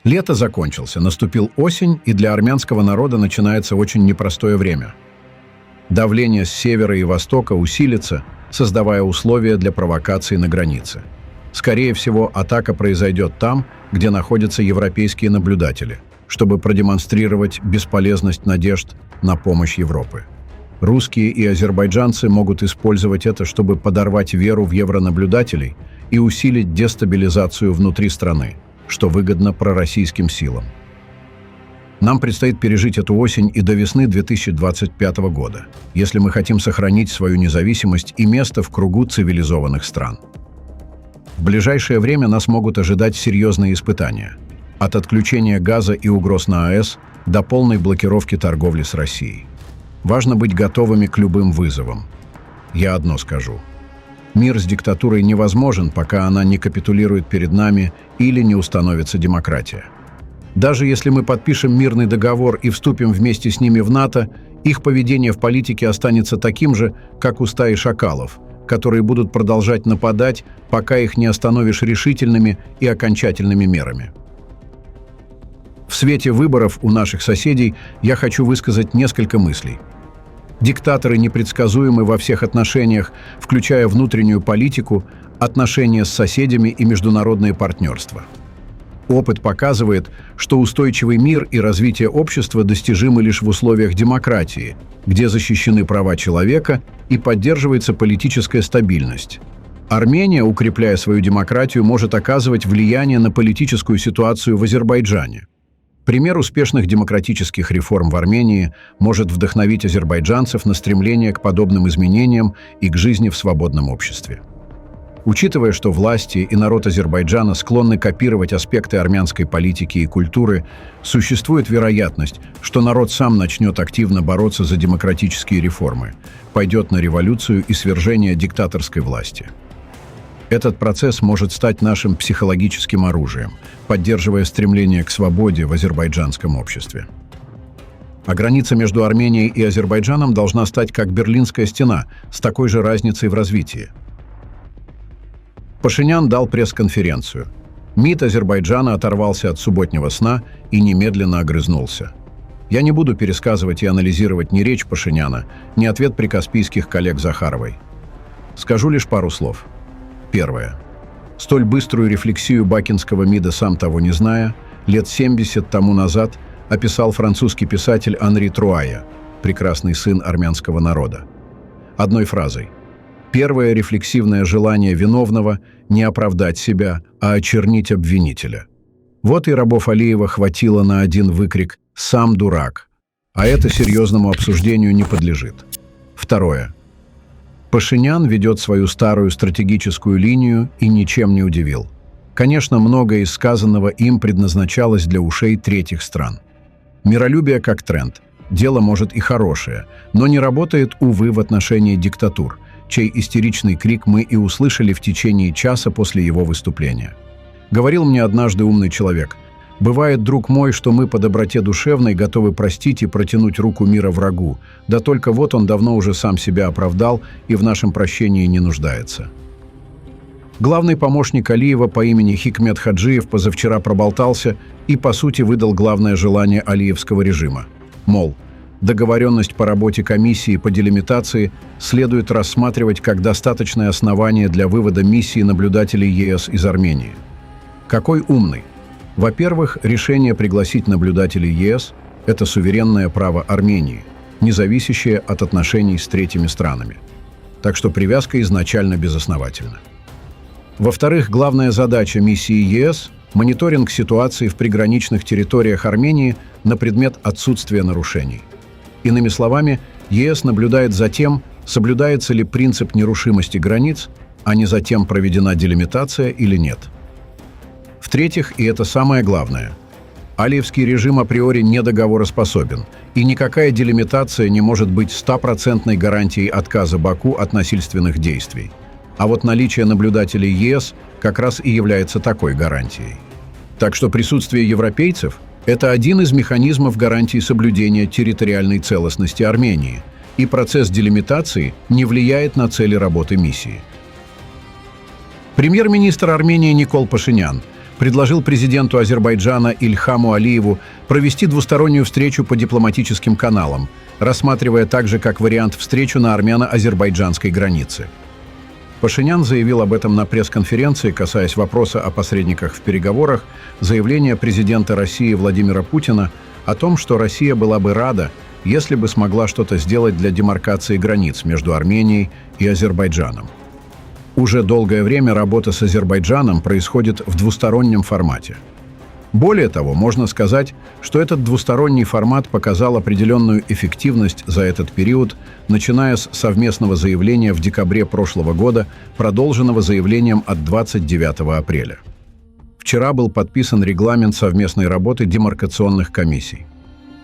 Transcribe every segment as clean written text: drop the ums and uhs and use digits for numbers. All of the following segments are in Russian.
Лето закончился, наступил осень, и для армянского народа начинается очень непростое время. Давление с севера и востока усилится, создавая условия для провокаций на границе. Скорее всего, атака произойдет там, где находятся европейские наблюдатели, чтобы продемонстрировать бесполезность надежд на помощь Европы. Русские и азербайджанцы могут использовать это, чтобы подорвать веру в евронаблюдателей и усилить дестабилизацию внутри страны, что выгодно пророссийским силам. Нам предстоит пережить эту осень и до весны 2025 года, если мы хотим сохранить свою независимость и место в кругу цивилизованных стран. В ближайшее время нас могут ожидать серьезные испытания, от отключения газа и угроз на АЭС до полной блокировки торговли с Россией. Важно быть готовыми к любым вызовам. Я одно скажу. Мир с диктатурой невозможен, пока она не капитулирует перед нами или не установится демократия. Даже если мы подпишем мирный договор и вступим вместе с ними в НАТО, их поведение в политике останется таким же, как у стаи шакалов, которые будут продолжать нападать, пока их не остановишь решительными и окончательными мерами. В свете выборов у наших соседей я хочу высказать несколько мыслей. Диктаторы непредсказуемы во всех отношениях, включая внутреннюю политику, отношения с соседями и международные партнерства. Опыт показывает, что устойчивый мир и развитие общества достижимы лишь в условиях демократии, где защищены права человека и поддерживается политическая стабильность. Армения, укрепляя свою демократию, может оказывать влияние на политическую ситуацию в Азербайджане. Пример успешных демократических реформ в Армении может вдохновить азербайджанцев на стремление к подобным изменениям и к жизни в свободном обществе. Учитывая, что власти и народ Азербайджана склонны копировать аспекты армянской политики и культуры, существует вероятность, что народ сам начнет активно бороться за демократические реформы, пойдет на революцию и свержение диктаторской власти. Этот процесс может стать нашим психологическим оружием, поддерживая стремление к свободе в азербайджанском обществе. А граница между Арменией и Азербайджаном должна стать как Берлинская стена, с такой же разницей в развитии. Пашинян дал пресс-конференцию. МИД Азербайджана оторвался от субботнего сна и немедленно огрызнулся. Я не буду пересказывать и анализировать ни речь Пашиняна, ни ответ прикаспийских коллег Захаровой. Скажу лишь пару слов. Первое. Столь быструю рефлексию бакинского МИДа, сам того не зная, лет 70 тому назад описал французский писатель Анри Труая, прекрасный сын армянского народа. Одной фразой. Первое рефлексивное желание виновного – не оправдать себя, а очернить обвинителя. Вот и рабов Алиева хватило на один выкрик «сам дурак», а это серьезному обсуждению не подлежит. Второе. Пашинян ведет свою старую стратегическую линию и ничем не удивил. Конечно, многое из сказанного им предназначалось для ушей третьих стран. Миролюбие как тренд. Дело может и хорошее, но не работает, увы, в отношении диктатур, чей истеричный крик мы и услышали в течение часа после его выступления. Говорил мне однажды умный человек: «Бывает, друг мой, что мы по доброте душевной готовы простить и протянуть руку мира врагу, да только вот он давно уже сам себя оправдал и в нашем прощении не нуждается». Главный помощник Алиева по имени Хикмет Хаджиев позавчера проболтался и, по сути, выдал главное желание алиевского режима. Мол, договоренность по работе комиссии по делимитации следует рассматривать как достаточное основание для вывода миссии наблюдателей ЕС из Армении. Какой умный! Во-первых, решение пригласить наблюдателей ЕС – это суверенное право Армении, не зависящее от отношений с третьими странами. Так что привязка изначально безосновательна. Во-вторых, главная задача миссии ЕС – мониторинг ситуации в приграничных территориях Армении на предмет отсутствия нарушений. Иными словами, ЕС наблюдает за тем, соблюдается ли принцип нерушимости границ, а не за тем, проведена делимитация или нет. В-третьих, и это самое главное, алиевский режим априори недоговороспособен, и никакая делимитация не может быть стопроцентной гарантией отказа Баку от насильственных действий. А вот наличие наблюдателей ЕС как раз и является такой гарантией. Так что присутствие европейцев – это один из механизмов гарантии соблюдения территориальной целостности Армении, и процесс делимитации не влияет на цели работы миссии. Премьер-министр Армении Никол Пашинян предложил президенту Азербайджана Ильхаму Алиеву провести двустороннюю встречу по дипломатическим каналам, рассматривая также как вариант встречу на армяно-азербайджанской границе. Пашинян заявил об этом на пресс-конференции, касаясь вопроса о посредниках в переговорах, заявления президента России Владимира Путина о том, что Россия была бы рада, если бы смогла что-то сделать для демаркации границ между Арменией и Азербайджаном. Уже долгое время работа с Азербайджаном происходит в двустороннем формате. Более того, можно сказать, что этот двусторонний формат показал определенную эффективность за этот период, начиная с совместного заявления в декабре прошлого года, продолженного заявлением от 29 апреля. Вчера был подписан регламент совместной работы демаркационных комиссий.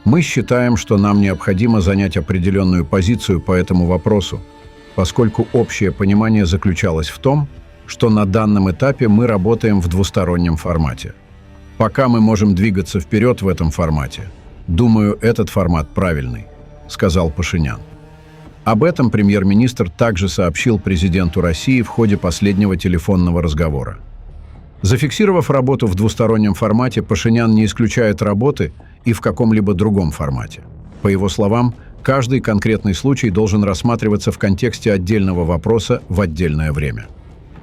Мы считаем, что нам необходимо занять определенную позицию по этому вопросу, поскольку общее понимание заключалось в том, что на данном этапе мы работаем в двустороннем формате. Пока мы можем двигаться вперед в этом формате, думаю, этот формат правильный, сказал Пашинян. Об этом премьер-министр также сообщил президенту России в ходе последнего телефонного разговора. Зафиксировав работу в двустороннем формате, Пашинян не исключает работы и в каком-либо другом формате. По его словам, каждый конкретный случай должен рассматриваться в контексте отдельного вопроса в отдельное время.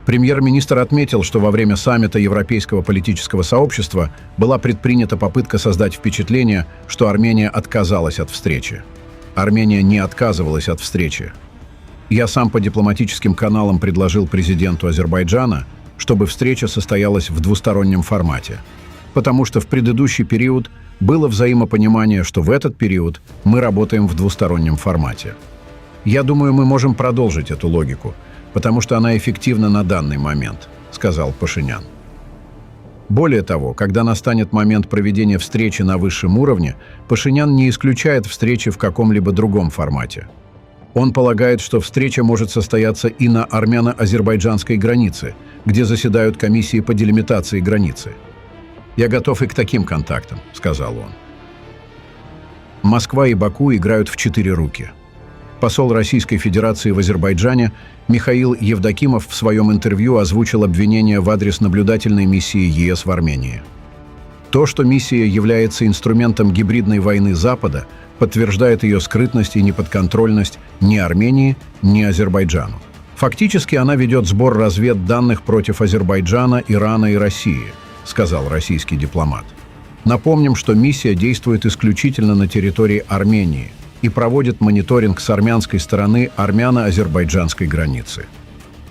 Премьер-министр отметил, что во время саммита Европейского политического сообщества была предпринята попытка создать впечатление, что Армения отказалась от встречи. Армения не отказывалась от встречи. Я сам по дипломатическим каналам предложил президенту Азербайджана, чтобы встреча состоялась в двустороннем формате, потому что в предыдущий период было взаимопонимание, что в этот период мы работаем в двустороннем формате. Я думаю, мы можем продолжить эту логику, потому что она эффективна на данный момент, сказал Пашинян. Более того, когда настанет момент проведения встречи на высшем уровне, Пашинян не исключает встречи в каком-либо другом формате. Он полагает, что встреча может состояться и на армяно-азербайджанской границе, где заседают комиссии по делимитации границы. «Я готов и к таким контактам», — сказал он. Москва и Баку играют в 4 руки. Посол Российской Федерации в Азербайджане Михаил Евдокимов в своем интервью озвучил обвинения в адрес наблюдательной миссии ЕС в Армении. То, что миссия является инструментом гибридной войны Запада, подтверждает ее скрытность и неподконтрольность ни Армении, ни Азербайджану. Фактически она ведет сбор разведданных против Азербайджана, Ирана и России, сказал российский дипломат. Напомним, что миссия действует исключительно на территории Армении и проводит мониторинг с армянской стороны армяно-азербайджанской границы.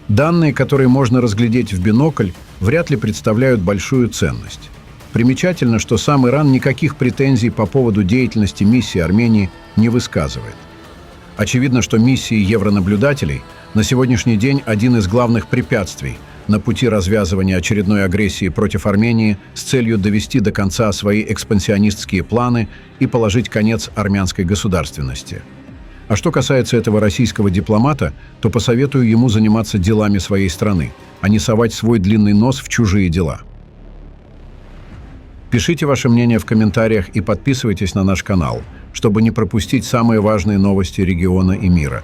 Данные, которые можно разглядеть в бинокль, вряд ли представляют большую ценность. Примечательно, что сам Иран никаких претензий по поводу деятельности миссии Армении не высказывает. Очевидно, что миссии евронаблюдателей на сегодняшний день один из главных препятствий на пути развязывания очередной агрессии против Армении с целью довести до конца свои экспансионистские планы и положить конец армянской государственности. А что касается этого российского дипломата, то посоветую ему заниматься делами своей страны, а не совать свой длинный нос в чужие дела. Пишите ваше мнение в комментариях и подписывайтесь на наш канал, чтобы не пропустить самые важные новости региона и мира.